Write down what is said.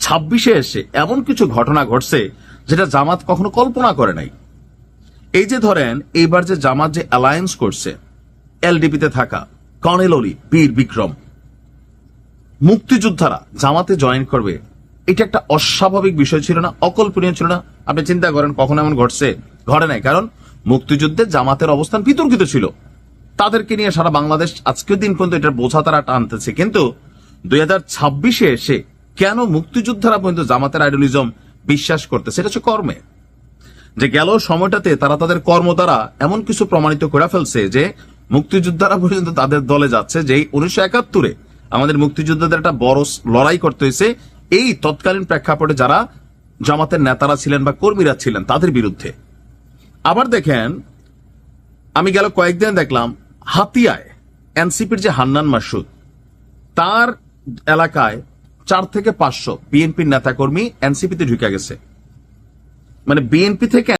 26-এ এসে এমন কিছু ঘটনা ঘটছে যেটা জামাত কখনো কল্পনা করে নাই। এই যে ধরেন এইবার যে জামাত যে অ্যালায়েন্স করছে, এলডিপিতে থাকা কর্নেল অলি, বীর বিক্রম, মুক্তিযোদ্ধারা জামাতে জয়েন করবে, এটা একটা অস্বাভাবিক বিষয় ছিল না? অকল্পনীয় ছিল না? আপনি চিন্তা করেন কখন এমন ঘটছে? ঘটে নাই। কারণ মুক্তিযুদ্ধে জামাতের অবস্থান বিতর্কিত ছিল, তাদেরকে নিয়ে সারা বাংলাদেশ আজকের দিন পর্যন্ত এটার বোঝা তারা টানতেছে। কিন্তু 2026-এ এসে কেন মুক্তিযোদ্ধারা পর্যন্ত জামাতের আইডিয়ালিজম বিশ্বাস করতে? সেটা হচ্ছে কর্মে। যে গেল সময়টাতে তারা তাদের কর্ম দ্বারা এমন কিছু প্রমাণিত করে ফেলছে যে মুক্তিযোদ্ধারা পর্যন্ত তাদের দলে যাচ্ছে। যে 1971-এ আমাদের মুক্তিযোদ্ধাদের একটা বড় লড়াই করতে হয়েছে এই তৎকালীন প্রেক্ষাপটে যারা জামাতের নেতারা ছিলেন বা কর্মীরা ছিলেন তাদের বিরুদ্ধে। আবার দেখেন, আমি গেল কয়েকদিন দেখলাম হাতিয়ায় এনসিপির যে হান্নান মাসুদ, তার এলাকায় 4 থেকে 500 বিএনপির নেতাকর্মী এনসিপিতে ঢুকে গেছে। মানে বিএনপি থেকে